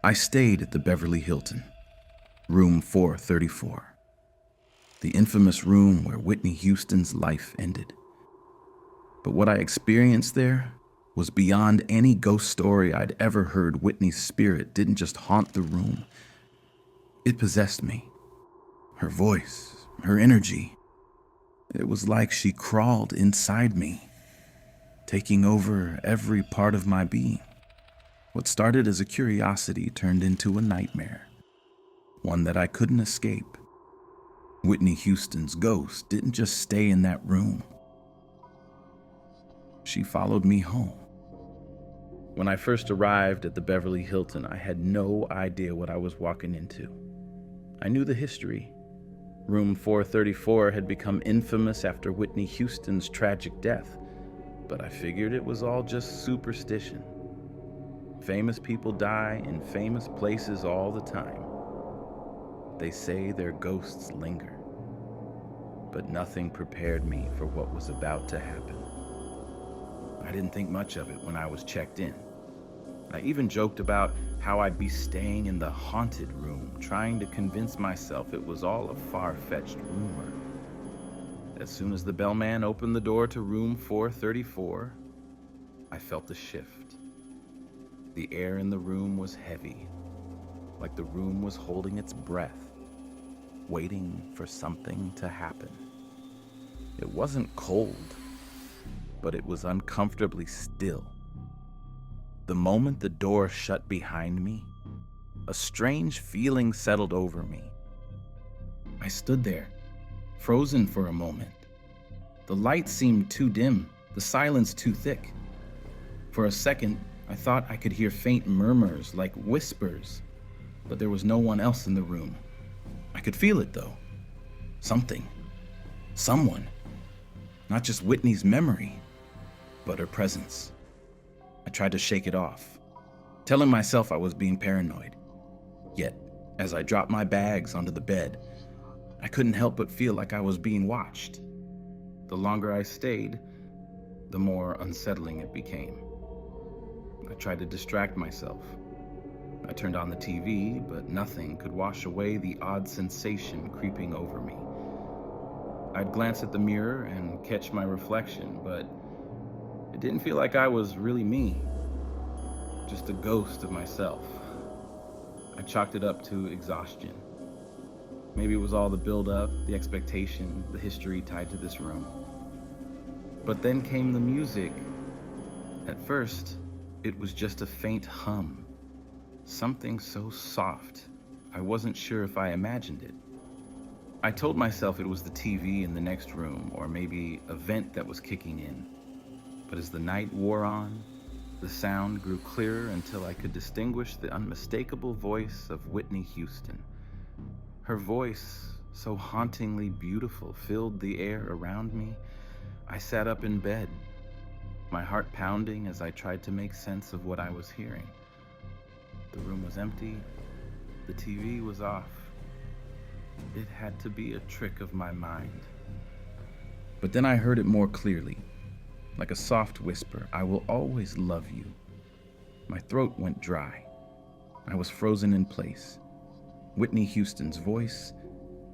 I stayed at the Beverly Hilton, room 434, the infamous room where Whitney Houston's life ended. But what I experienced there was beyond any ghost story I'd ever heard. Whitney's spirit didn't just haunt the room, it possessed me. Her voice, her energy, it was like she crawled inside me, taking over every part of my being. What started as a curiosity turned into a nightmare, one that I couldn't escape. Whitney Houston's ghost didn't just stay in that room. She followed me home. When I first arrived at the Beverly Hilton, I had no idea what I was walking into. I knew the history. Room 434 had become infamous after Whitney Houston's tragic death, but I figured it was all just superstition. Famous people die in famous places all the time. They say their ghosts linger, but nothing prepared me for what was about to happen. I didn't think much of it when I was checked in. I even joked about how I'd be staying in the haunted room, trying to convince myself it was all a far-fetched rumor. As soon as the bellman opened the door to room 434, I felt a shift. The air in the room was heavy, like the room was holding its breath, waiting for something to happen. It wasn't cold, but it was uncomfortably still. The moment the door shut behind me, a strange feeling settled over me. I stood there, frozen for a moment. The light seemed too dim, the silence too thick. For a second, I thought I could hear faint murmurs like whispers, but there was no one else in the room. I could feel it though. Something. Someone. Not just Whitney's memory, but her presence. I tried to shake it off, telling myself I was being paranoid. Yet, as I dropped my bags onto the bed, I couldn't help but feel like I was being watched. The longer I stayed, the more unsettling it became. I tried to distract myself. I turned on the TV, but nothing could wash away the odd sensation creeping over me. I'd glance at the mirror and catch my reflection, but it didn't feel like I was really me, just a ghost of myself. I chalked it up to exhaustion. Maybe it was all the build-up, the expectation, the history tied to this room. But then came the music. At first, it was just a faint hum, something so soft, I wasn't sure if I imagined it. I told myself it was the TV in the next room, or maybe a vent that was kicking in. But as the night wore on, the sound grew clearer until I could distinguish the unmistakable voice of Whitney Houston. Her voice, so hauntingly beautiful, filled the air around me. I sat up in bed, my heart pounding as I tried to make sense of what I was hearing. The room was empty, the TV was off. It had to be a trick of my mind. But then I heard it more clearly, like a soft whisper, "I will always love you." My throat went dry. I was frozen in place. Whitney Houston's voice,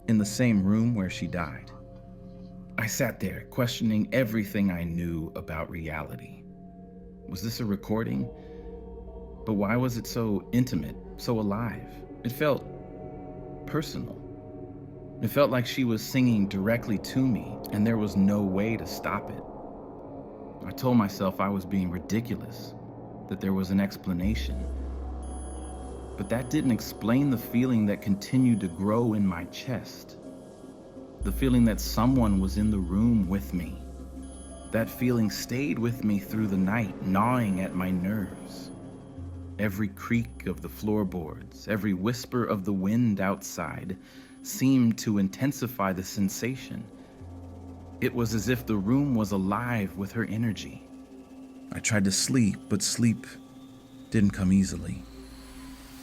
in the same room where she died. I sat there, questioning everything I knew about reality. Was this a recording? But why was it so intimate, so alive? It felt personal. It felt like she was singing directly to me, and there was no way to stop it. I told myself I was being ridiculous, that there was an explanation. But that didn't explain the feeling that continued to grow in my chest. The feeling that someone was in the room with me. That feeling stayed with me through the night, gnawing at my nerves. Every creak of the floorboards, every whisper of the wind outside seemed to intensify the sensation. It was as if the room was alive with her energy. I tried to sleep, but sleep didn't come easily.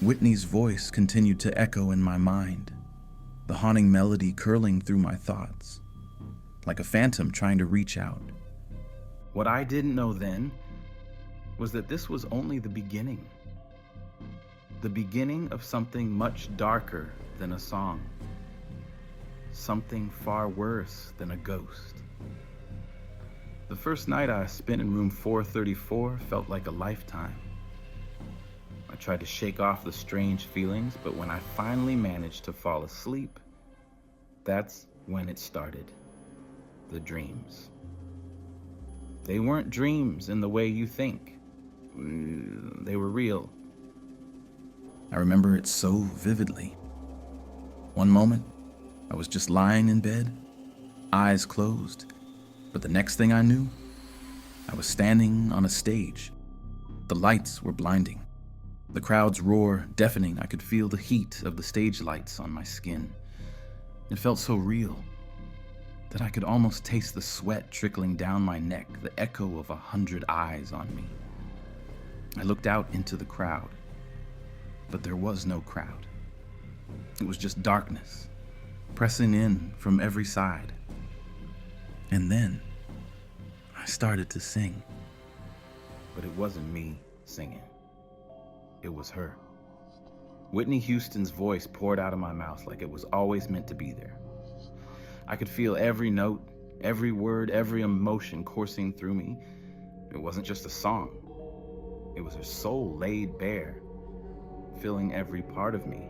Whitney's voice continued to echo in my mind, the haunting melody curling through my thoughts, like a phantom trying to reach out. What I didn't know then was that this was only the beginning. the beginning of something much darker than a song, something far worse than a ghost. The first night I spent in room 434 felt like a lifetime. I tried to shake off the strange feelings, but when I finally managed to fall asleep, that's when it started. The dreams. They weren't dreams in the way you think. They were real. I remember it so vividly. One moment, I was just lying in bed, eyes closed, but the next thing I knew, I was standing on a stage. The lights were blinding. The crowd's roar deafening. I could feel the heat of the stage lights on my skin. It felt so real that I could almost taste the sweat trickling down my neck, the echo of 100 eyes on me. I looked out into the crowd, but there was no crowd. It was just darkness, pressing in from every side. And then I started to sing. But it wasn't me singing. It was her. Whitney Houston's voice poured out of my mouth like it was always meant to be there. I could feel every note, every word, every emotion coursing through me. It wasn't just a song. It was her soul laid bare, filling every part of me.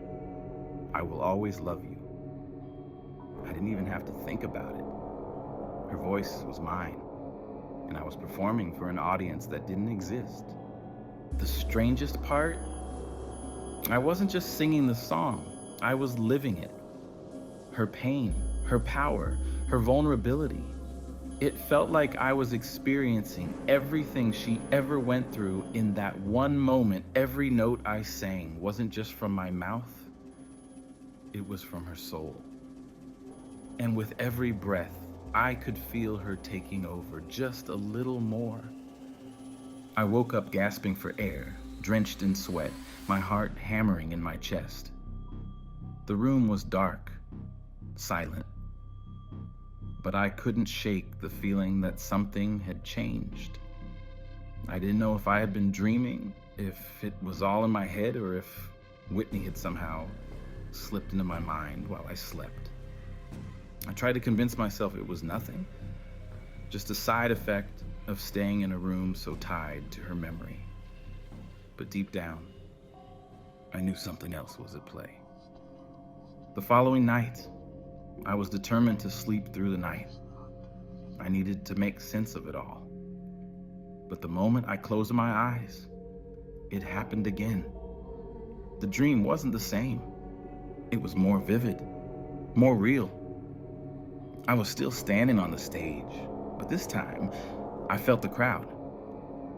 I will always love you. I didn't even have to think about it. Her voice was mine, and I was performing for an audience that didn't exist. The strangest part, I wasn't just singing the song, I was living it. Her pain, her power, her vulnerability. It felt like I was experiencing everything she ever went through in that one moment. Every note I sang wasn't just from my mouth, it was from her soul. And with every breath, I could feel her taking over just a little more. I woke up gasping for air, drenched in sweat, my heart hammering in my chest. The room was dark, silent, but I couldn't shake the feeling that something had changed. I didn't know if I had been dreaming, if it was all in my head, or if Whitney had somehow slipped into my mind while I slept. I tried to convince myself it was nothing, just a side effect of staying in a room so tied to her memory. But deep down, I knew something else was at play. The following night, I was determined to sleep through the night. I needed to make sense of it all. But the moment I closed my eyes, it happened again. The dream wasn't the same. It was more vivid, more real. I was still standing on the stage, but this time, I felt the crowd.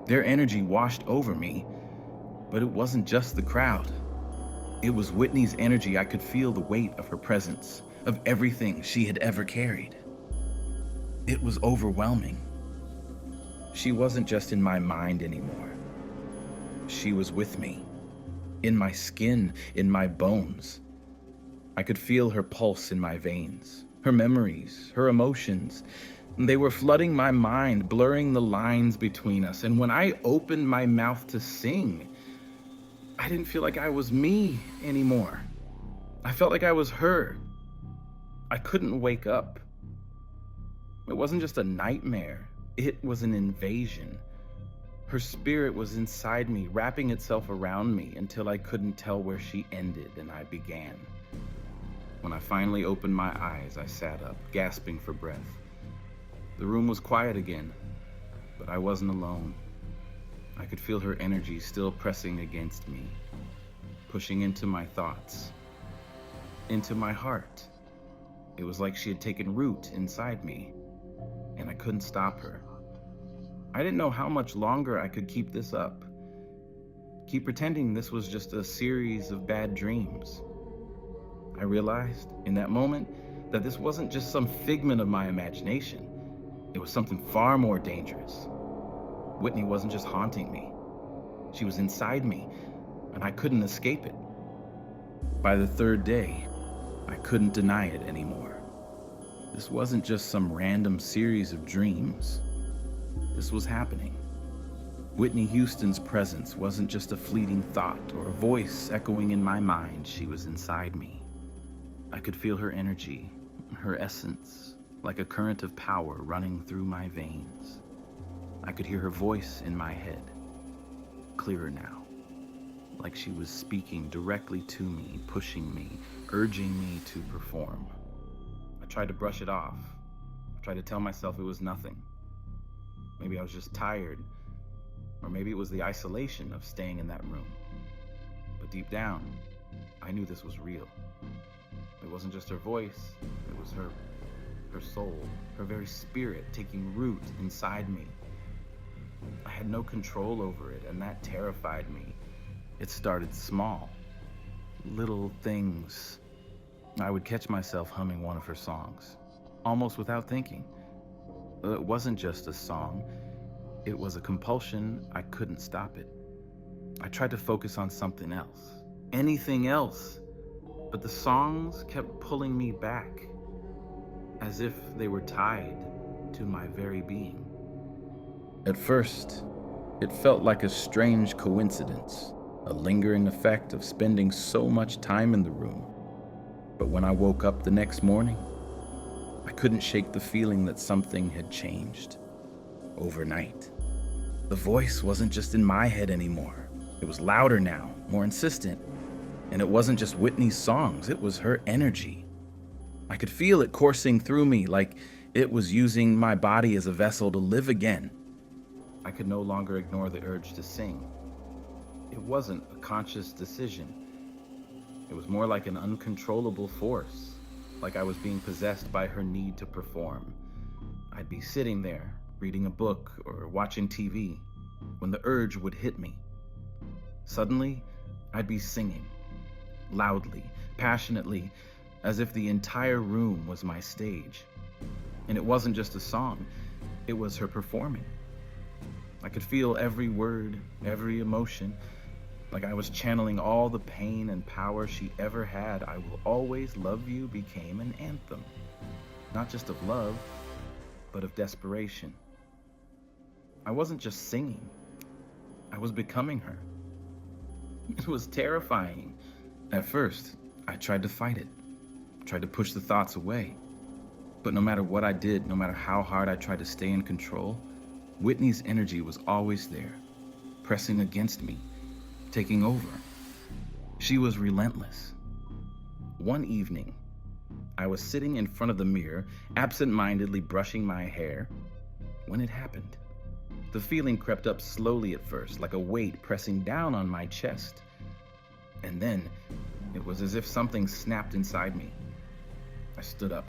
Their energy washed over me, but it wasn't just the crowd. It was Whitney's energy. I could feel the weight of her presence, of everything she had ever carried. It was overwhelming. She wasn't just in my mind anymore. She was with me, in my skin, in my bones. I could feel her pulse in my veins, her memories, her emotions. They were flooding my mind, blurring the lines between us. And when I opened my mouth to sing, I didn't feel like I was me anymore. I felt like I was her. I couldn't wake up. It wasn't just a nightmare. It was an invasion. Her spirit was inside me, wrapping itself around me until I couldn't tell where she ended and I began. When I finally opened my eyes, I sat up, gasping for breath. The room was quiet again, but I wasn't alone. I could feel her energy still pressing against me, pushing into my thoughts, into my heart. It was like she had taken root inside me, and I couldn't stop her. I didn't know how much longer I could keep this up, keep pretending this was just a series of bad dreams. I realized in that moment that this wasn't just some figment of my imagination. It was something far more dangerous. Whitney wasn't just haunting me. She was inside me, and I couldn't escape it. By the third day, I couldn't deny it anymore. This wasn't just some random series of dreams. This was happening. Whitney Houston's presence wasn't just a fleeting thought or a voice echoing in my mind. She was inside me. I could feel her energy, her essence, like a current of power running through my veins. I could hear her voice in my head, clearer now, like she was speaking directly to me, pushing me, urging me to perform. I tried to brush it off. I tried to tell myself it was nothing. Maybe I was just tired, or maybe it was the isolation of staying in that room. But deep down, I knew this was real. It wasn't just her voice, it was her soul, her very spirit taking root inside me. I had no control over it, and that terrified me. It started small, little things. I would catch myself humming one of her songs, almost without thinking. It wasn't just a song, it was a compulsion. I couldn't stop it. I tried to focus on something else, anything else, but the songs kept pulling me back, as if they were tied to my very being. At first, it felt like a strange coincidence, a lingering effect of spending so much time in the room. But when I woke up the next morning, I couldn't shake the feeling that something had changed overnight. The voice wasn't just in my head anymore. It was louder now, more insistent. And it wasn't just Whitney's songs, it was her energy. I could feel it coursing through me, like it was using my body as a vessel to live again. I could no longer ignore the urge to sing. It wasn't a conscious decision. It was more like an uncontrollable force, like I was being possessed by her need to perform. I'd be sitting there, reading a book or watching TV, when the urge would hit me. Suddenly, I'd be singing, loudly, passionately, as if the entire room was my stage. And it wasn't just a song, it was her performing. I could feel every word, every emotion, like I was channeling all the pain and power she ever had. I Will Always Love You became an anthem, not just of love, but of desperation. I wasn't just singing, I was becoming her. It was terrifying. At first, I tried to fight it, tried to push the thoughts away. But no matter what I did, no matter how hard I tried to stay in control, Whitney's energy was always there, pressing against me, taking over. She was relentless. One evening, I was sitting in front of the mirror, absent-mindedly brushing my hair, when it happened. The feeling crept up slowly at first, like a weight pressing down on my chest. And then, it was as if something snapped inside me. I stood up,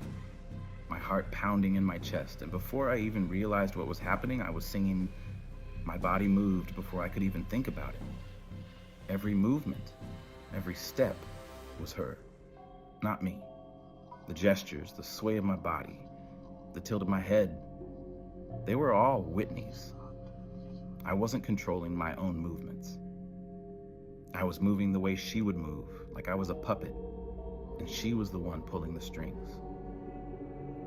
my heart pounding in my chest, and before I even realized what was happening, I was singing. My body moved before I could even think about it. Every movement, every step was her, not me. The gestures, the sway of my body, the tilt of my head, they were all Whitney's. I wasn't controlling my own movements. I was moving the way she would move, like I was a puppet, and she was the one pulling the strings.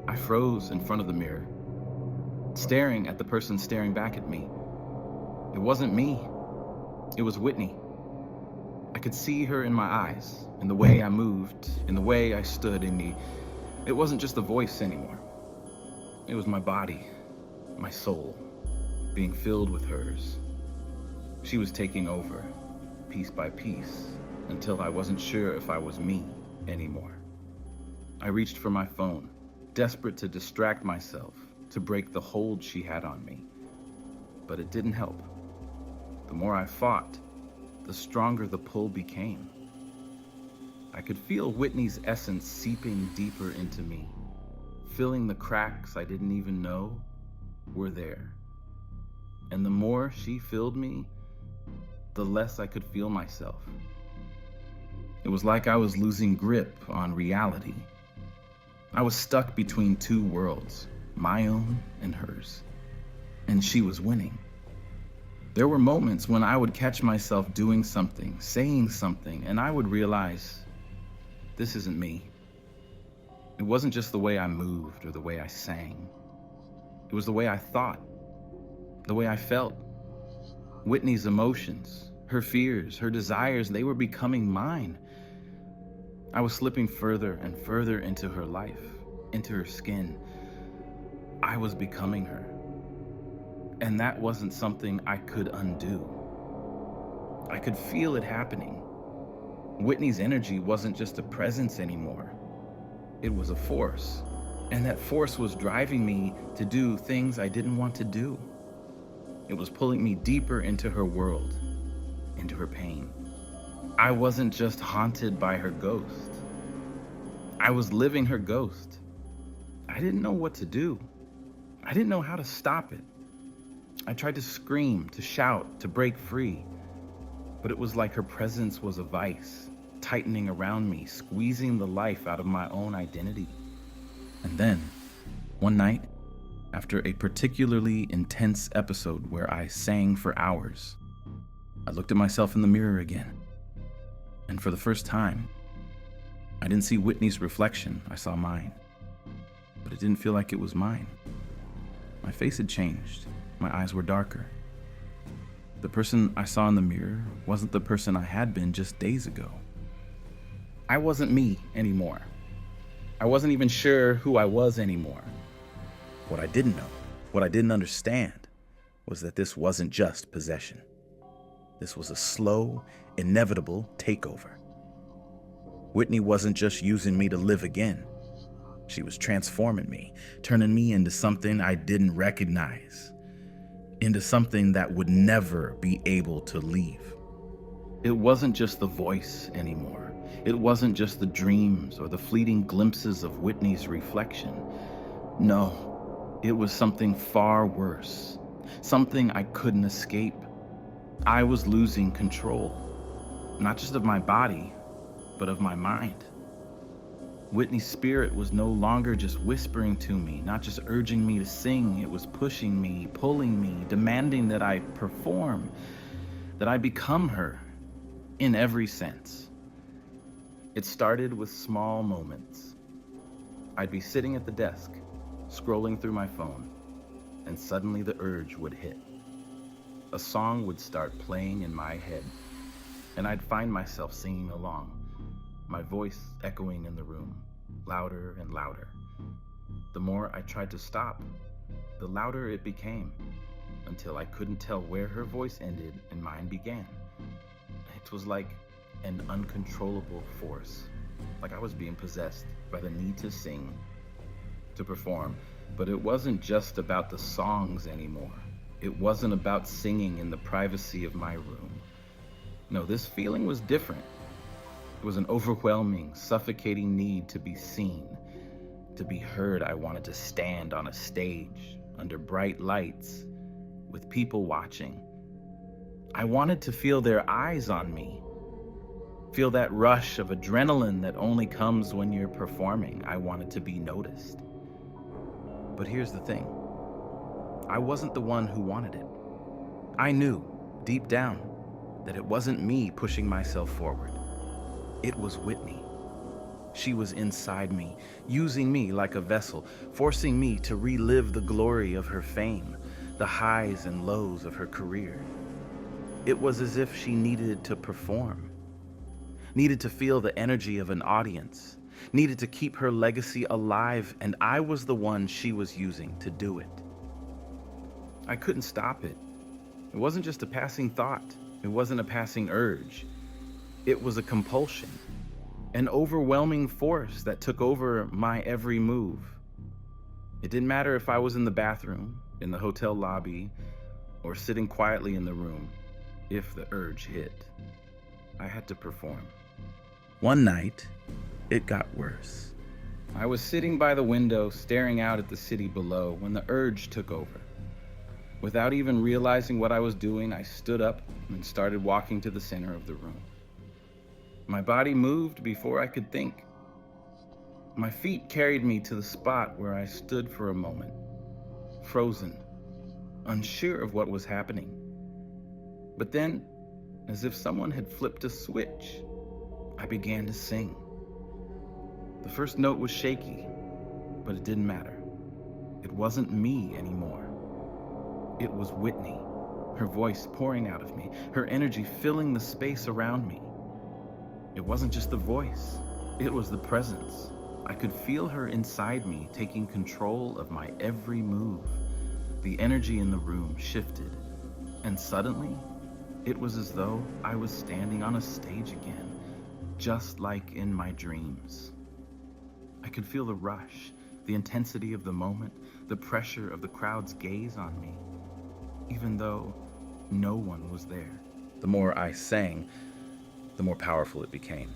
I froze in front of the mirror, staring at the person staring back at me. It wasn't me, it was Whitney. I could see her in my eyes, in the way I moved, in the way I stood, it wasn't just the voice anymore. It was my body, my soul, being filled with hers. She was taking over, piece by piece, until I wasn't sure if I was me anymore. I reached for my phone, desperate to distract myself, to break the hold she had on me. But it didn't help. The more I fought, the stronger the pull became. I could feel Whitney's essence seeping deeper into me, filling the cracks I didn't even know were there. And the more she filled me, the less I could feel myself. It was like I was losing grip on reality. I was stuck between two worlds, my own and hers, and she was winning. There were moments when I would catch myself doing something, saying something, and I would realize, this isn't me. It wasn't just the way I moved or the way I sang. It was the way I thought, the way I felt. Whitney's emotions, her fears, her desires, they were becoming mine. I was slipping further and further into her life, into her skin. I was becoming her. And that wasn't something I could undo. I could feel it happening. Whitney's energy wasn't just a presence anymore. It was a force. And that force was driving me to do things I didn't want to do. It was pulling me deeper into her world, into her pain. I wasn't just haunted by her ghost. I was living her ghost. I didn't know what to do. I didn't know how to stop it. I tried to scream, to shout, to break free. But it was like her presence was a vice, tightening around me, squeezing the life out of my own identity. And then, one night, after a particularly intense episode where I sang for hours, I looked at myself in the mirror again. And for the first time, I didn't see Whitney's reflection, I saw mine. But it didn't feel like it was mine. My face had changed. My eyes were darker. The person I saw in the mirror wasn't the person I had been just days ago. I wasn't me anymore. I wasn't even sure who I was anymore. What I didn't know, what I didn't understand, was that this wasn't just possession. This was a slow, inevitable takeover. Whitney wasn't just using me to live again. She was transforming me, turning me into something I didn't recognize, into something that would never be able to leave. It wasn't just the voice anymore. It wasn't just the dreams or the fleeting glimpses of Whitney's reflection. No, it was something far worse, something I couldn't escape. I was losing control, not just of my body, but of my mind. Whitney's spirit was no longer just whispering to me, not just urging me to sing. It was pushing me, pulling me, demanding that I perform, that I become her in every sense. It started with small moments. I'd be sitting at the desk, scrolling through my phone, and suddenly the urge would hit. A song would start playing in my head, and I'd find myself singing along, my voice echoing in the room, louder and louder. The more I tried to stop, the louder it became, until I couldn't tell where her voice ended and mine began. It was like an uncontrollable force, like I was being possessed by the need to sing, to perform. But it wasn't just about the songs anymore. It wasn't about singing in the privacy of my room. No, this feeling was different. It was an overwhelming, suffocating need to be seen, to be heard. I wanted to stand on a stage, under bright lights, with people watching. I wanted to feel their eyes on me, feel that rush of adrenaline that only comes when you're performing. I wanted to be noticed. But here's the thing. I wasn't the one who wanted it. I knew, deep down, that it wasn't me pushing myself forward. It was Whitney. She was inside me, using me like a vessel, forcing me to relive the glory of her fame, the highs and lows of her career. It was as if she needed to perform, needed to feel the energy of an audience, needed to keep her legacy alive, and I was the one she was using to do it. I couldn't stop it. It wasn't just a passing thought. It wasn't a passing urge. It was a compulsion, an overwhelming force that took over my every move. It didn't matter if I was in the bathroom, in the hotel lobby, or sitting quietly in the room. If the urge hit, I had to perform. One night, it got worse. I was sitting by the window, staring out at the city below, when the urge took over. Without even realizing what I was doing, I stood up and started walking to the center of the room. My body moved before I could think. My feet carried me to the spot where I stood for a moment, frozen, unsure of what was happening. But then, as if someone had flipped a switch, I began to sing. The first note was shaky, but it didn't matter. It wasn't me anymore. It was Whitney. her voice pouring out of me, her energy filling the space around me. It wasn't just the voice, it was the presence. I could feel her inside me, taking control of my every move. The energy in the room shifted, and suddenly, it was as though I was standing on a stage again, just like in my dreams. I could feel the rush, the intensity of the moment, the pressure of the crowd's gaze on me, even though no one was there. The more I sang, the more powerful it became.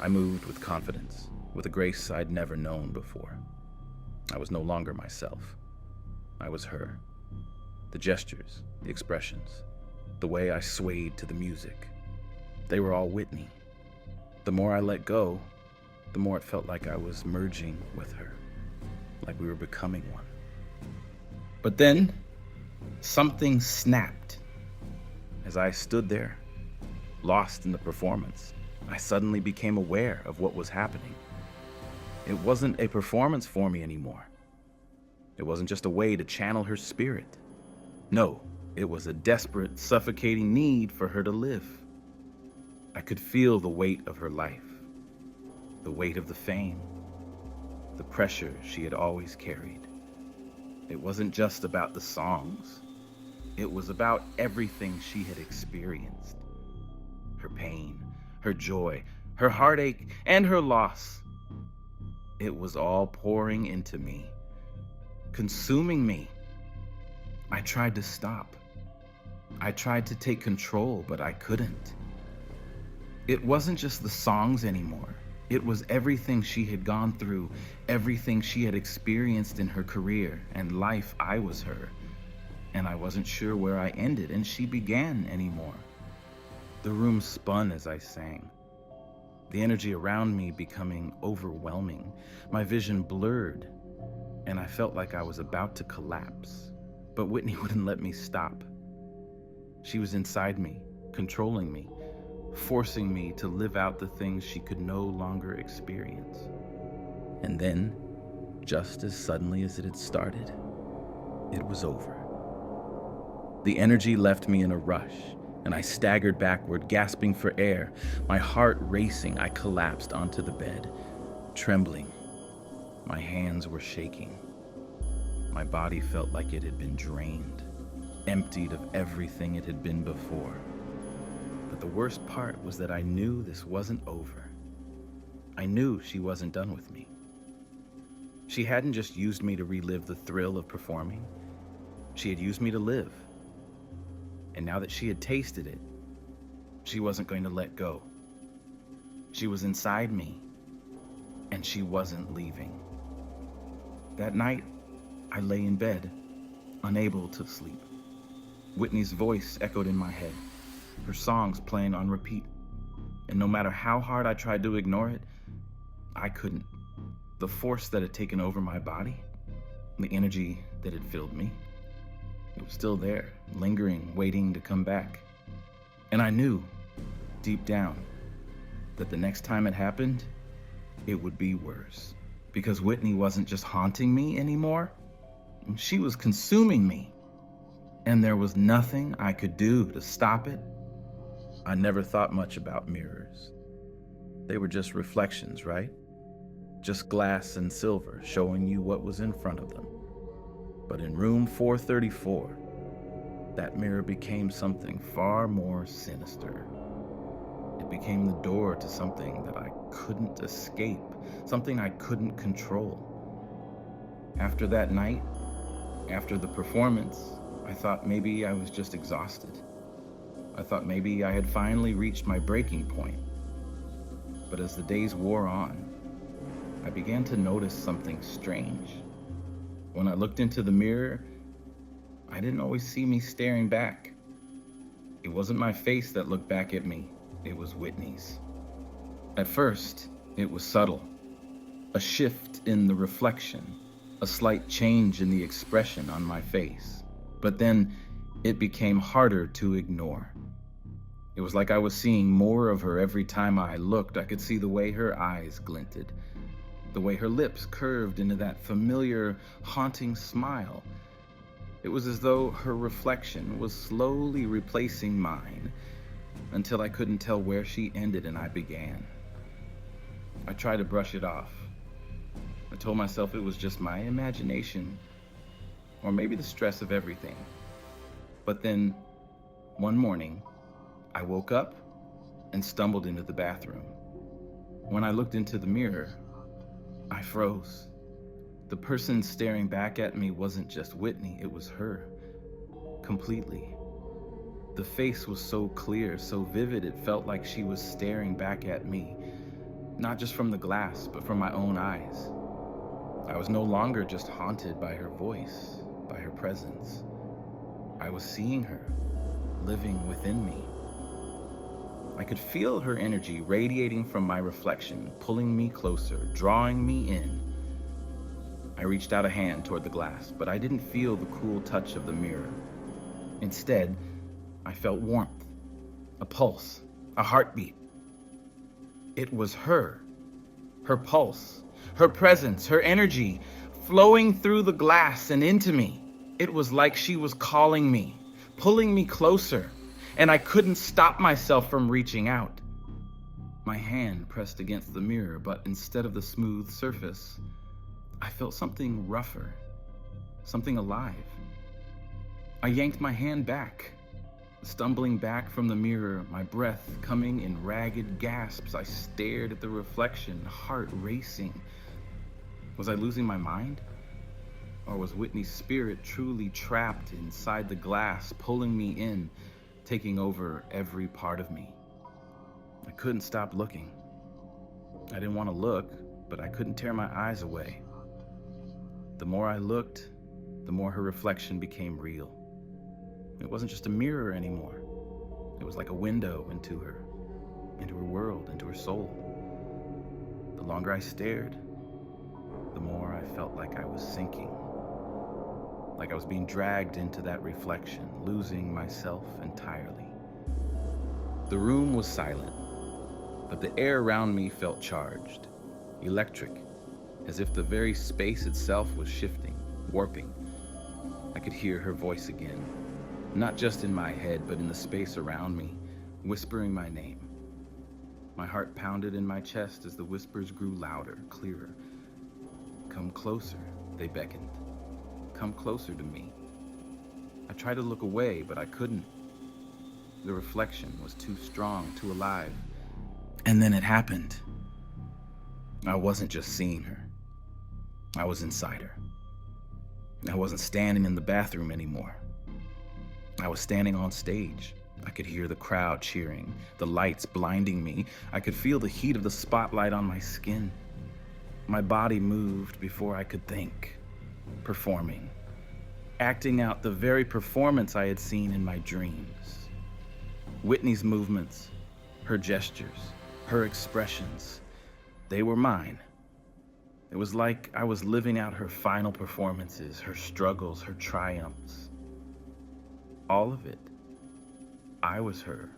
I moved with confidence, with a grace I'd never known before. I was no longer myself. I was her. The gestures, the expressions, the way I swayed to the music, they were all Whitney. The more I let go, the more it felt like I was merging with her, like we were becoming one. But then, something snapped. As I stood there, lost in the performance, I suddenly became aware of what was happening. It wasn't a performance for me anymore. It wasn't just a way to channel her spirit. No, it was a desperate, suffocating need for her to live. I could feel the weight of her life, the weight of the fame, the pressure she had always carried. It wasn't just about the songs. It was about everything she had experienced. Her pain, her joy, her heartache, and her loss. It was all pouring into me, consuming me. I tried to stop. I tried to take control, but I couldn't. It wasn't just the songs anymore. It was everything she had gone through, everything she had experienced in her career and life. I was her, and I wasn't sure where I ended and she began anymore. The room spun as I sang, the energy around me becoming overwhelming, my vision blurred, and I felt like I was about to collapse. But Whitney wouldn't let me stop. She was inside me, controlling me, forcing me to live out the things she could no longer experience. And then, just as suddenly as it had started, it was over. The energy left me in a rush, and I staggered backward, gasping for air. My heart racing, I collapsed onto the bed, trembling. My hands were shaking. My body felt like it had been drained, emptied of everything it had been before. But the worst part was that I knew this wasn't over. I knew she wasn't done with me. She hadn't just used me to relive the thrill of performing. She had used me to live. And now that she had tasted it, she wasn't going to let go. She was inside me, and she wasn't leaving. That night, I lay in bed, unable to sleep. Whitney's voice echoed in my head, her songs playing on repeat. And no matter how hard I tried to ignore it, I couldn't. The force that had taken over my body, the energy that had filled me, it was still there, lingering, waiting to come back. And I knew, deep down, that the next time it happened, it would be worse. Because Whitney wasn't just haunting me anymore, she was consuming me. And there was nothing I could do to stop it. I never thought much about mirrors. They were just reflections, right? Just glass and silver showing you what was in front of them. But in room 434, that mirror became something far more sinister. It became the door to something that I couldn't escape, something I couldn't control. After that night, after the performance, I thought maybe I was just exhausted. I thought maybe I had finally reached my breaking point. But as the days wore on, I began to notice something strange. When I looked into the mirror, I didn't always see me staring back. It wasn't my face that looked back at me, it was Whitney's. At first, it was subtle. A shift in the reflection, a slight change in the expression on my face. But then it became harder to ignore. It was like I was seeing more of her every time I looked. I could see the way her eyes glinted, the way her lips curved into that familiar, haunting smile. It was as though her reflection was slowly replacing mine until I couldn't tell where she ended and I began. I tried to brush it off. I told myself it was just my imagination, or maybe the stress of everything. But then, one morning, I woke up and stumbled into the bathroom. When I looked into the mirror, I froze. The person staring back at me wasn't just Whitney, it was her. Completely. The face was so clear, so vivid, it felt like she was staring back at me. Not just from the glass, but from my own eyes. I was no longer just haunted by her voice, by her presence. I was seeing her, living within me. I could feel her energy radiating from my reflection, pulling me closer, drawing me in. I reached out a hand toward the glass, but I didn't feel the cool touch of the mirror. Instead, I felt warmth, a pulse, a heartbeat. It was her pulse, her presence, her energy flowing through the glass and into me. It was like she was calling me, pulling me closer, and I couldn't stop myself from reaching out. My hand pressed against the mirror, but instead of the smooth surface, I felt something rougher, something alive. I yanked my hand back. Stumbling back from the mirror, my breath coming in ragged gasps, I stared at the reflection, heart racing. Was I losing my mind? Or was Whitney's spirit truly trapped inside the glass, pulling me in, taking over every part of me? I couldn't stop looking. I didn't want to look, but I couldn't tear my eyes away. The more I looked, the more her reflection became real. It wasn't just a mirror anymore. It was like a window into her world, into her soul. The longer I stared, the more I felt like I was sinking. Like I was being dragged into that reflection, losing myself entirely. The room was silent, but the air around me felt charged, electric, as if the very space itself was shifting, warping. I could hear her voice again. Not just in my head, but in the space around me, whispering my name. My heart pounded in my chest as the whispers grew louder, clearer. Come closer, they beckoned. Come closer to me. I tried to look away, but I couldn't. The reflection was too strong, too alive. And then it happened. I wasn't just seeing her. I was inside her. I wasn't standing in the bathroom anymore. I was standing on stage. I could hear the crowd cheering, the lights blinding me. I could feel the heat of the spotlight on my skin. My body moved before I could think, performing, acting out the very performance I had seen in my dreams. Whitney's movements, her gestures, her expressions, they were mine. It was like I was living out her final performances, her struggles, her triumphs. All of it. I was her.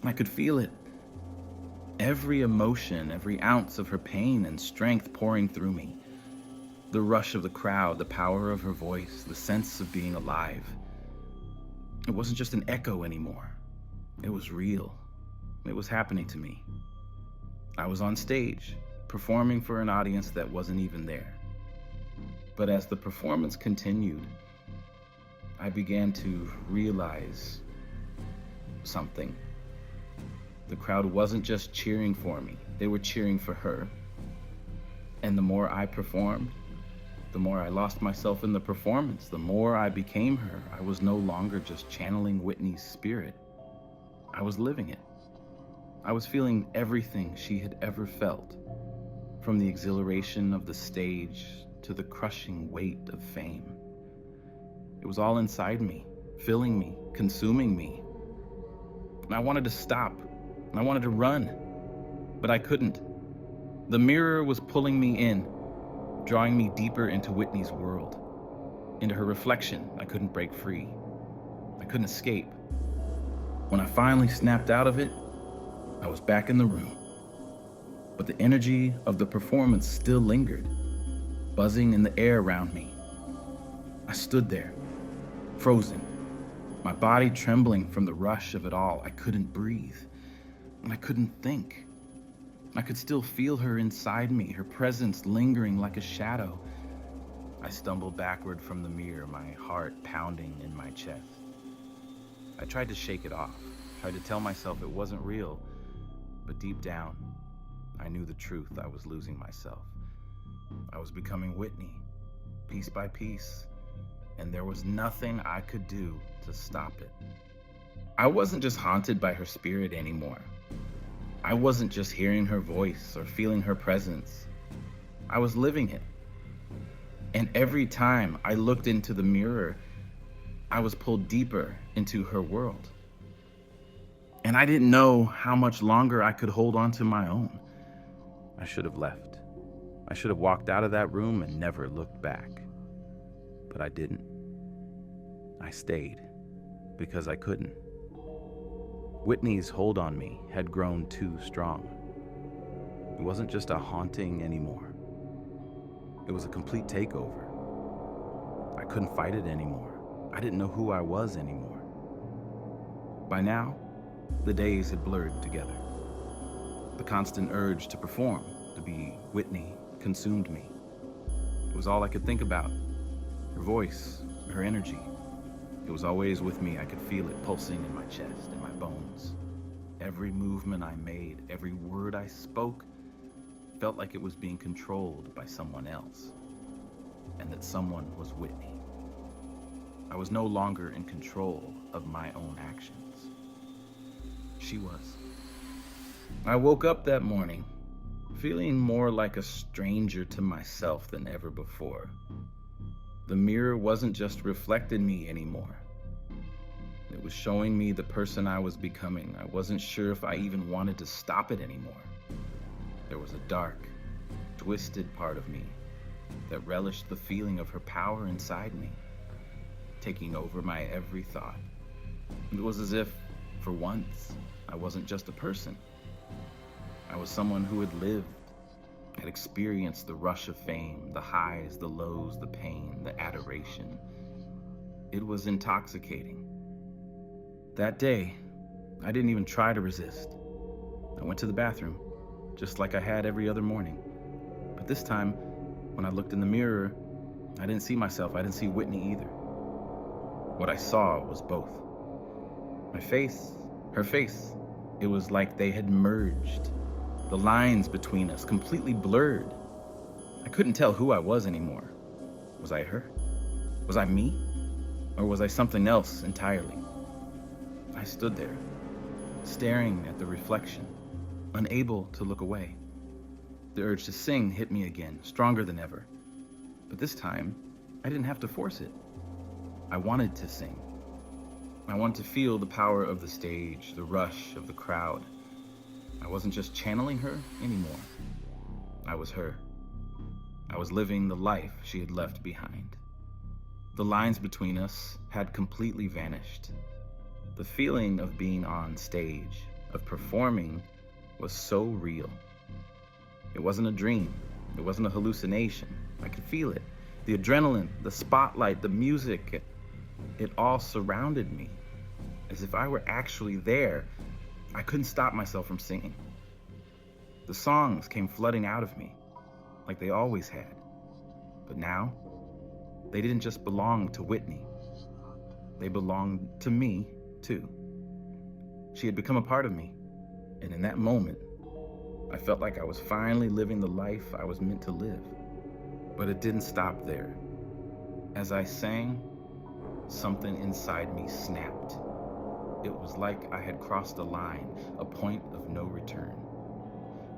I could feel it. Every emotion, every ounce of her pain and strength pouring through me. The rush of the crowd, the power of her voice, the sense of being alive. It wasn't just an echo anymore. It was real. It was happening to me. I was on stage, performing for an audience that wasn't even there. But as the performance continued, I began to realize something. The crowd wasn't just cheering for me, they were cheering for her. And the more I performed, the more I lost myself in the performance, the more I became her. I was no longer just channeling Whitney's spirit. I was living it. I was feeling everything she had ever felt, from the exhilaration of the stage to the crushing weight of fame. It was all inside me, filling me, consuming me. And I wanted to stop, and I wanted to run, but I couldn't. The mirror was pulling me in, drawing me deeper into Whitney's world, into her reflection. I couldn't break free. I couldn't escape. When I finally snapped out of it, I was back in the room. But the energy of the performance still lingered, buzzing in the air around me. I stood there, frozen, my body trembling from the rush of it all. I couldn't breathe, and I couldn't think. I could still feel her inside me, her presence lingering like a shadow. I stumbled backward from the mirror, my heart pounding in my chest. I tried to shake it off, tried to tell myself it wasn't real, but deep down, I knew the truth. I was losing myself. I was becoming Whitney, piece by piece, and there was nothing I could do to stop it. I wasn't just haunted by her spirit anymore. I wasn't just hearing her voice or feeling her presence. I was living it. And every time I looked into the mirror, I was pulled deeper into her world. And I didn't know how much longer I could hold on to my own. I should have left. I should have walked out of that room and never looked back. But I didn't. I stayed because I couldn't. Whitney's hold on me had grown too strong. It wasn't just a haunting anymore. It was a complete takeover. I couldn't fight it anymore. I didn't know who I was anymore. By now, the days had blurred together. The constant urge to perform, to be Whitney, consumed me. It was all I could think about. Her voice, her energy. It was always with me. I could feel it pulsing in my chest, in my bones. Every movement I made, every word I spoke, felt like it was being controlled by someone else, and that someone was Whitney. I was no longer in control of my own actions. She was. I woke up that morning feeling more like a stranger to myself than ever before. The mirror wasn't just reflecting me anymore. It was showing me the person I was becoming. I wasn't sure if I even wanted to stop it anymore. There was a dark, twisted part of me that relished the feeling of her power inside me, taking over my every thought. It was as if, for once, I wasn't just a person. I was someone who had lived, had experienced the rush of fame, the highs, the lows, the pain, the adoration. It was intoxicating. That day, I didn't even try to resist. I went to the bathroom, just like I had every other morning. But this time, when I looked in the mirror, I didn't see myself. I didn't see Whitney either. What I saw was both. My face, her face. It was like they had merged. The lines between us completely blurred. I couldn't tell who I was anymore. Was I her? Was I me? Or was I something else entirely? I stood there, staring at the reflection, unable to look away. The urge to sing hit me again, stronger than ever. But this time, I didn't have to force it. I wanted to sing. I wanted to feel the power of the stage, the rush of the crowd. I wasn't just channeling her anymore. I was her. I was living the life she had left behind. The lines between us had completely vanished. The feeling of being on stage, of performing, was so real. It wasn't a dream. It wasn't a hallucination. I could feel it. The adrenaline, the spotlight, the music, it all surrounded me, as if I were actually there. I couldn't stop myself from singing. The songs came flooding out of me, like they always had. But now, they didn't just belong to Whitney. They belonged to me, too. She had become a part of me, and in that moment, I felt like I was finally living the life I was meant to live. But it didn't stop there. As I sang, something inside me snapped. It was like I had crossed a line, a point of no return.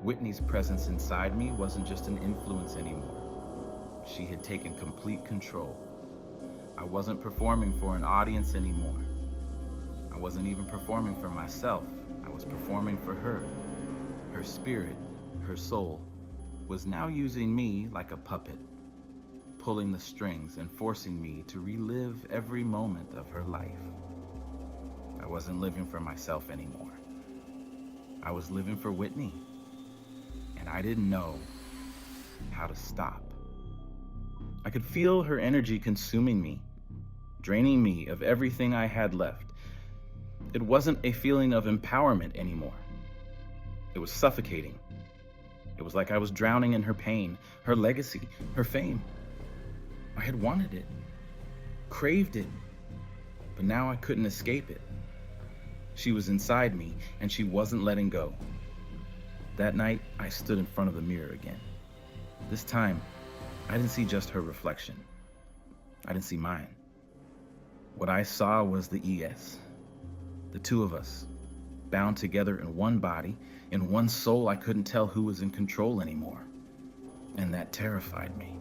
Whitney's presence inside me wasn't just an influence anymore. She had taken complete control. I wasn't performing for an audience anymore. I wasn't even performing for myself. I was performing for her. Her spirit, her soul, was now using me like a puppet, pulling the strings and forcing me to relive every moment of her life. I wasn't living for myself anymore. I was living for Whitney, and I didn't know how to stop. I could feel her energy consuming me. draining me of everything I had left. It wasn't a feeling of empowerment anymore. It was suffocating. It was like I was drowning in her pain, her legacy, her fame. I had wanted it, craved it, but now I couldn't escape it. She was inside me, and she wasn't letting go. That night, I stood in front of the mirror again. This time, I didn't see just her reflection. I didn't see mine. What I saw was the ES. The two of us, bound together in one body, in one soul. I couldn't tell who was in control anymore. And that terrified me.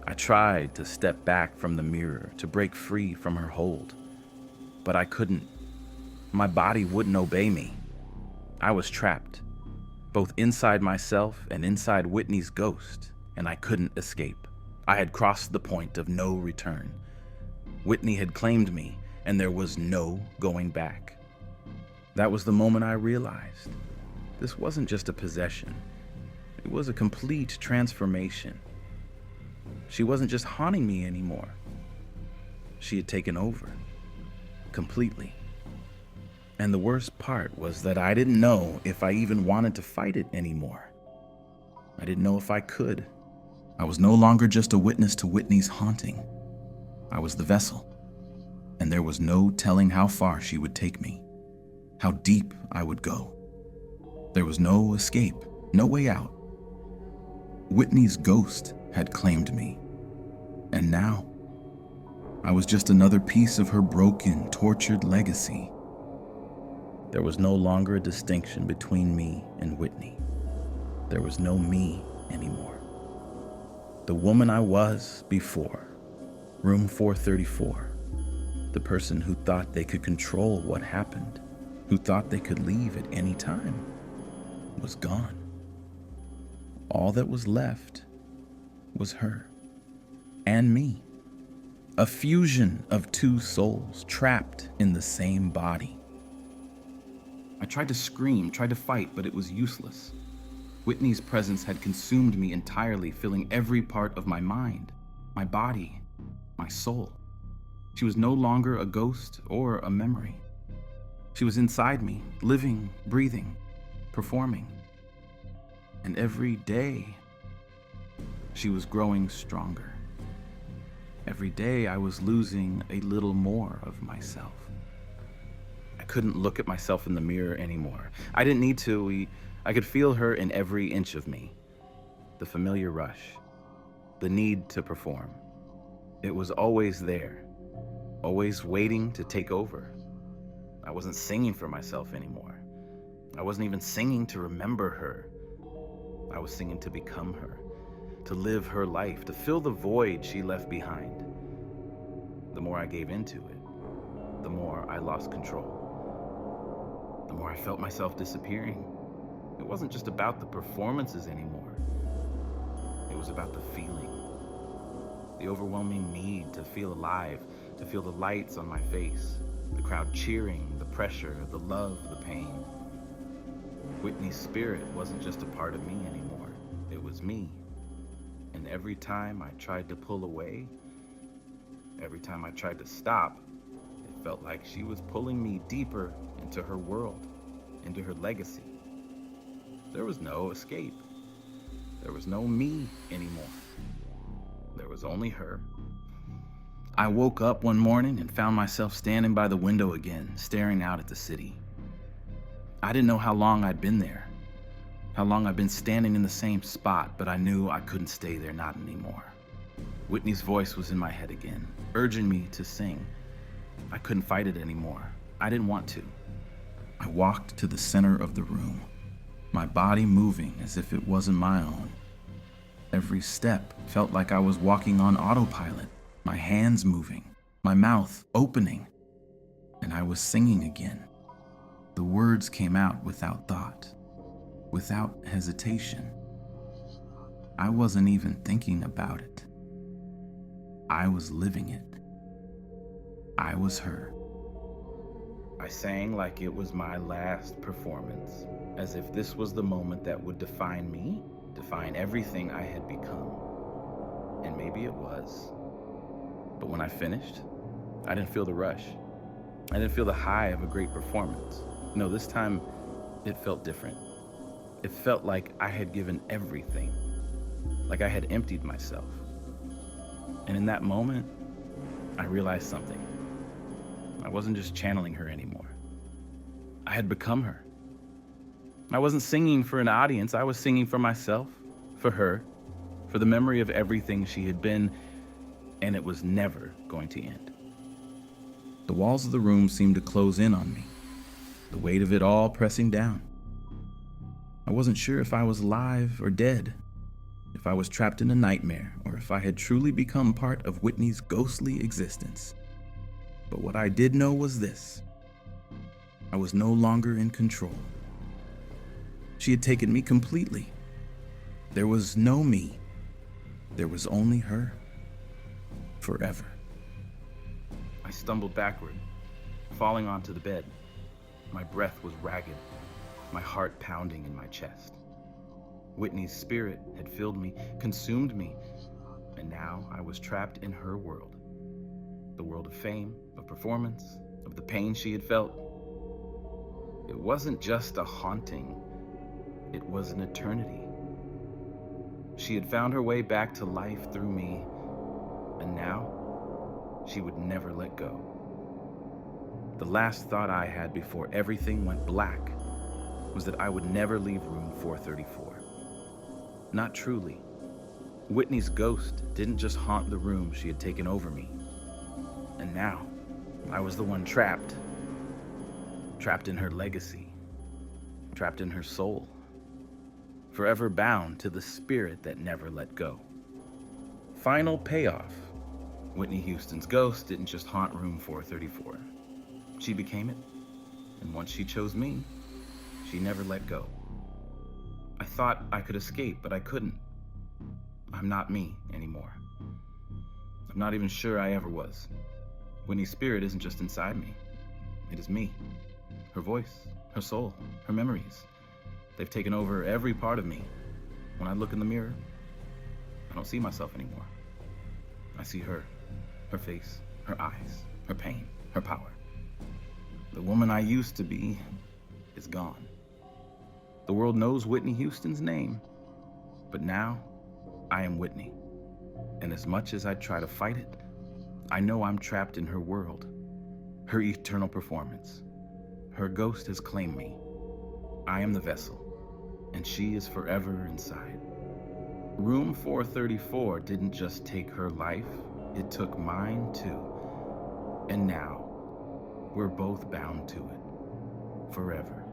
I tried to step back from the mirror, to break free from her hold. But I couldn't. My body wouldn't obey me. I was trapped, both inside myself and inside Whitney's ghost, and I couldn't escape. I had crossed the point of no return. Whitney had claimed me, and there was no going back. That was the moment I realized this wasn't just a possession. It was a complete transformation. She wasn't just haunting me anymore. She had taken over, completely. And the worst part was that I didn't know if I even wanted to fight it anymore. I didn't know if I could. I was no longer just a witness to Whitney's haunting. I was the vessel, and there was no telling how far she would take me, how deep I would go. There was no escape, no way out. Whitney's ghost had claimed me, and now I was just another piece of her broken, tortured legacy. There was no longer a distinction between me and Whitney. There was no me anymore. The woman I was before, room 434, the person who thought they could control what happened, who thought they could leave at any time, was gone. All that was left was her and me, a fusion of two souls trapped in the same body. I tried to scream, tried to fight, but it was useless. Whitney's presence had consumed me entirely, filling every part of my mind, my body, my soul. She was no longer a ghost or a memory. She was inside me, living, breathing, performing. And every day, she was growing stronger. Every day, I was losing a little more of myself. I couldn't look at myself in the mirror anymore. I didn't need to. I could feel her in every inch of me. The familiar rush, the need to perform. It was always there, always waiting to take over. I wasn't singing for myself anymore. I wasn't even singing to remember her. I was singing to become her, to live her life, to fill the void she left behind. The more I gave into it, the more I lost control. The more I felt myself disappearing. It wasn't just about the performances anymore. It was about the feeling. The overwhelming need to feel alive, to feel the lights on my face, the crowd cheering, the pressure, the love, the pain. Whitney's spirit wasn't just a part of me anymore. It was me. And every time I tried to pull away, every time I tried to stop, it felt like she was pulling me deeper into her world, into her legacy. There was no escape. There was no me anymore. There was only her. I woke up one morning and found myself standing by the window again, staring out at the city. I didn't know how long I'd been there, how long I'd been standing in the same spot, but I knew I couldn't stay there, not anymore. Whitney's voice was in my head again, urging me to sing. I couldn't fight it anymore. I didn't want to. I walked to the center of the room, my body moving as if it wasn't my own. Every step felt like I was walking on autopilot, my hands moving, my mouth opening, and I was singing again. The words came out without thought, without hesitation. I wasn't even thinking about it. I was living it. I was her. I sang like it was my last performance, as if this was the moment that would define me, define everything I had become. And maybe it was. But when I finished, I didn't feel the rush. I didn't feel the high of a great performance. No, this time it felt different. It felt like I had given everything, like I had emptied myself. And in that moment, I realized something. I wasn't just channeling her anymore. I had become her. I wasn't singing for an audience. I was singing for myself, for her, for the memory of everything she had been, and it was never going to end. The walls of the room seemed to close in on me, the weight of it all pressing down. I wasn't sure if I was alive or dead, if I was trapped in a nightmare, or if I had truly become part of Whitney's ghostly existence. But what I did know was this: I was no longer in control. She had taken me completely. There was no me. There was only her. Forever. I stumbled backward, falling onto the bed. My breath was ragged, my heart pounding in my chest. Whitney's spirit had filled me, consumed me, and now I was trapped in her world. The world of fame, of performance, of the pain she had felt. It wasn't just a haunting, it was an eternity. She had found her way back to life through me, and now she would never let go. The last thought I had before everything went black was that I would never leave room 434. Not truly. Whitney's ghost didn't just haunt the room she had taken over me. And now, I was the one trapped. Trapped in her legacy. Trapped in her soul. Forever bound to the spirit that never let go. Final payoff. Whitney Houston's ghost didn't just haunt room 434. She became it, and once she chose me, she never let go. I thought I could escape, but I couldn't. I'm not me anymore. I'm not even sure I ever was. Whitney's spirit isn't just inside me. It is me. Her voice, her soul, her memories. They've taken over every part of me. When I look in the mirror, I don't see myself anymore. I see her face, her eyes, her pain, her power. The woman I used to be is gone. The world knows Whitney Houston's name, but now I am Whitney. And as much as I try to fight it, I know I'm trapped in her world, her eternal performance. Her ghost has claimed me. I am the vessel, and she is forever inside. Room 434 didn't just take her life, it took mine too. And now, we're both bound to it, forever.